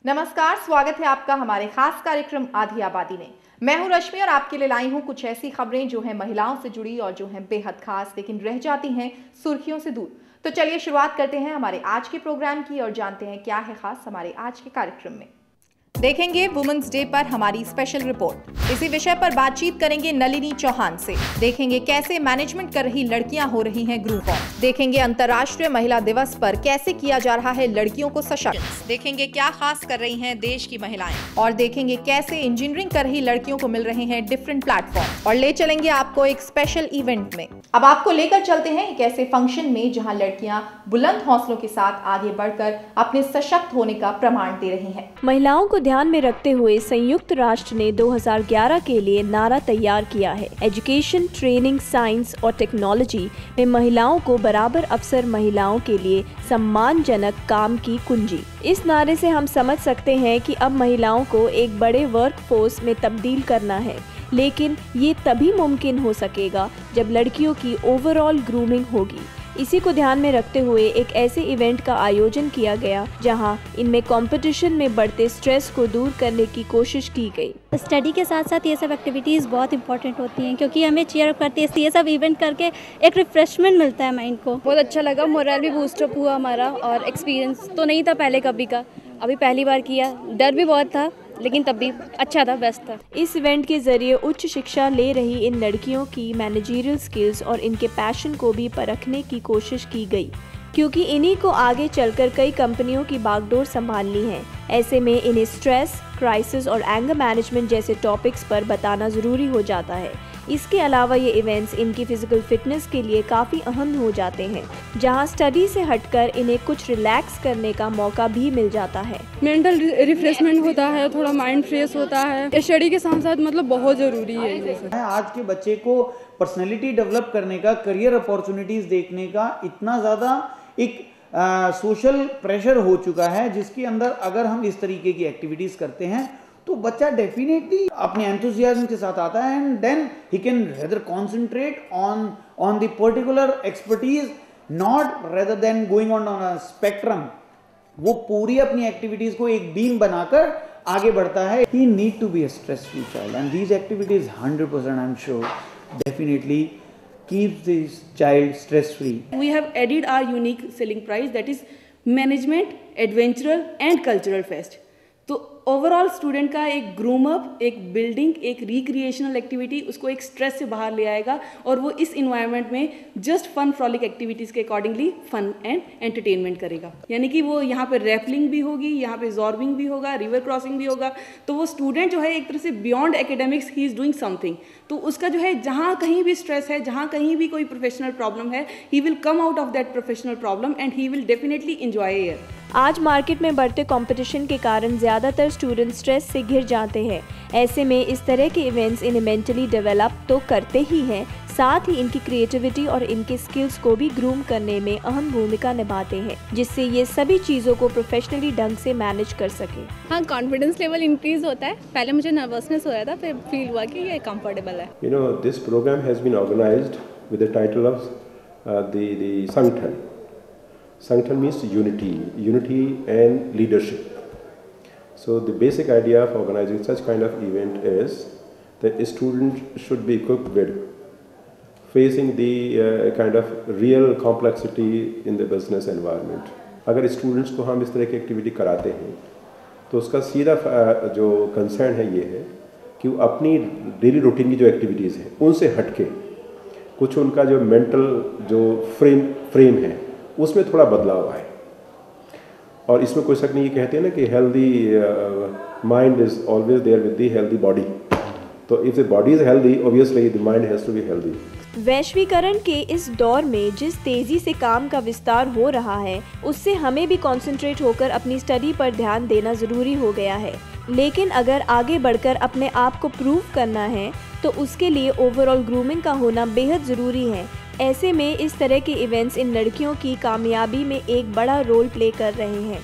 नमस्कार, स्वागत है आपका हमारे खास कार्यक्रम आधी आबादी में। मैं हूं रश्मि और आपके लिए लाई हूं कुछ ऐसी खबरें जो हैं महिलाओं से जुड़ी और जो हैं बेहद खास, लेकिन रह जाती हैं सुर्खियों से दूर। तो चलिए शुरुआत करते हैं हमारे आज के प्रोग्राम की और जानते हैं क्या है खास हमारे आज के कार्यक्रम में। देखेंगे वुमेन्स डे पर हमारी स्पेशल रिपोर्ट। इसी विषय पर बातचीत करेंगे नलिनी चौहान से। देखेंगे कैसे मैनेजमेंट कर रही लड़कियां हो रही हैं ग्रुप फॉर्म। देखेंगे अंतर्राष्ट्रीय महिला दिवस पर कैसे किया जा रहा है लड़कियों को सशक्त। देखेंगे क्या खास कर रही हैं देश की महिलाएं और देखेंगे कैसे इंजीनियरिंग कर रही लड़कियों को मिल रहे हैं डिफरेंट प्लेटफॉर्म और ले चलेंगे आपको एक स्पेशल इवेंट में। अब आपको लेकर चलते हैं एक ऐसे फंक्शन में जहाँ लड़कियां बुलंद हौसलों के साथ आगे बढ़कर अपने सशक्त होने का प्रमाण दे रही हैं। महिलाओं को ध्यान में रखते हुए संयुक्त राष्ट्र ने 2011 के लिए नारा तैयार किया है, एजुकेशन, ट्रेनिंग, साइंस और टेक्नोलॉजी में महिलाओं को बराबर अवसर, महिलाओं के लिए सम्मानजनक काम की कुंजी। इस नारे से हम समझ सकते हैं कि अब महिलाओं को एक बड़े वर्कफोर्स में तब्दील करना है, लेकिन ये तभी मुमकिन हो सकेगा जब लड़कियों की ओवरऑल ग्रूमिंग होगी। इसी को ध्यान में रखते हुए एक ऐसे इवेंट का आयोजन किया गया जहां इनमें कंपटीशन में बढ़ते स्ट्रेस को दूर करने की कोशिश की गई। स्टडी के साथ साथ ये सब एक्टिविटीज़ बहुत इंपॉर्टेंट होती हैं क्योंकि हमें चीयर अप करती है, ये सब इवेंट करके एक रिफ्रेशमेंट मिलता है माइंड को। बहुत अच्छा लगा, मोरल भी बूस्टअप हुआ हमारा और एक्सपीरियंस तो नहीं था पहले कभी का, अभी पहली बार किया। डर भी बहुत था लेकिन तब भी अच्छा था, बेस्ट था। इस इवेंट के जरिए उच्च शिक्षा ले रही इन लड़कियों की मैनेजरियल स्किल्स और इनके पैशन को भी परखने की कोशिश की गई, क्योंकि इन्हीं को आगे चलकर कई कंपनियों की बागडोर संभालनी है। ऐसे में इन्हें स्ट्रेस, क्राइसिस और एंगर मैनेजमेंट जैसे टॉपिक्स पर बताना ज़रूरी हो जाता है। इसके अलावा ये इवेंट्स इनकी फिजिकल फिटनेस के लिए काफ़ी अहम हो जाते हैं, जहां स्टडी से हटकर इन्हें कुछ रिलैक्स करने का मौका भी मिल जाता है। मेंटल रिफ्रेशमेंट होता है, थोड़ा माइंड फ्रेश होता है। स्टडी के साथ साथ मतलब बहुत ज़रूरी है। आज के बच्चे को पर्सनैलिटी डेवलप करने का, करियर अपॉर्चुनिटीज़ देखने का इतना ज़्यादा एक सोशल प्रेशर हो चुका है, जिसके अंदर अगर हम इस तरीके की एक्टिविटीज़ करते हैं तो बच्चा डेफिनेटली अपने एंथुसियाज्म के साथ आता है and then he can rather concentrate on the particular expertise, not rather than going on a spectrum. वो पूरी अपनी एक्टिविटीज को एक बीम बनाकर आगे बढ़ता है। He need to be a stress free child and these activities 100% I am sure definitely keeps this child stress free. We have added our unique selling price, that is management, adventure and cultural fest. तो overall student का एक groom up, एक building, एक recreational activity उसको एक stress से बाहर ले आएगा और वो इस इन्वायरमेंट में जस्ट फन फ्रॉलिक एक्टिविटीज़ के अकॉर्डिंगली फन एंड एंटरटेनमेंट करेगा। यानी कि वो यहाँ पे रैपलिंग भी होगी, यहाँ पे जॉर्बिंग भी होगा, रिवर क्रॉसिंग भी होगा। तो वो स्टूडेंट जो है एक तरह से beyond academics he is doing something. तो उसका जो है जहाँ कहीं भी स्ट्रेस है, जहाँ कहीं भी कोई प्रोफेशनल प्रॉब्लम है, he will come out of that professional problem and he will definitely enjoy it. आज मार्केट में बढ़ते कंपटीशन के कारण ज़्यादातर स्टूडेंट स्ट्रेस से घिर जाते हैं। ऐसे में इस तरह के इवेंट्स इन्हें मेंटली डेवलप तो करते ही हैं, साथ ही इनकी क्रिएटिविटी और इनके स्किल्स को भी ग्रूम करने में अहम भूमिका निभाते हैं, जिससे ये सभी चीज़ों को प्रोफेशनली ढंग से मैनेज कर सके। हाँ, कॉन्फिडेंस लेवल इंक्रीज होता है। पहले मुझे नर्वसनेस हो रहा था, फिर फील हुआ कि ये कंफर्टेबल है। You know, this program has been organized with the title of the Sangthan. Sangthan means unity and leadership. So the basic idea of organizing such kind of event is that a student should be equipped with facing the kind of real complexity in the business environment. अगर students को हम इस तरह की activity कराते हैं तो उसका सीधा जो कंसर्न है ये है कि वो अपनी डेली रूटीन की जो एक्टिविटीज़ हैं उनसे हटके कुछ उनका जो मेंटल जो फ्रेम है उसमें थोड़ा बदलाव आए। और इसमें कोई शक नहीं, ये कहते हैं ना कि healthy mind is always there with the healthy body. तो if the body is healthy, obviously the mind has to be healthy. वैश्वीकरण के इस दौर में जिस तेजी से काम का विस्तार हो रहा है, उससे हमें भी कंसंट्रेट होकर अपनी स्टडी पर ध्यान देना ज़रूरी हो गया है। लेकिन अगर आगे बढ़कर अपने आप को प्रूव करना है तो उसके लिए ओवरऑल ग्रूमिंग का होना बेहद ज़रूरी है। ऐसे में इस तरह के इवेंट्स इन लड़कियों की कामयाबी में एक बड़ा रोल प्ले कर रहे हैं।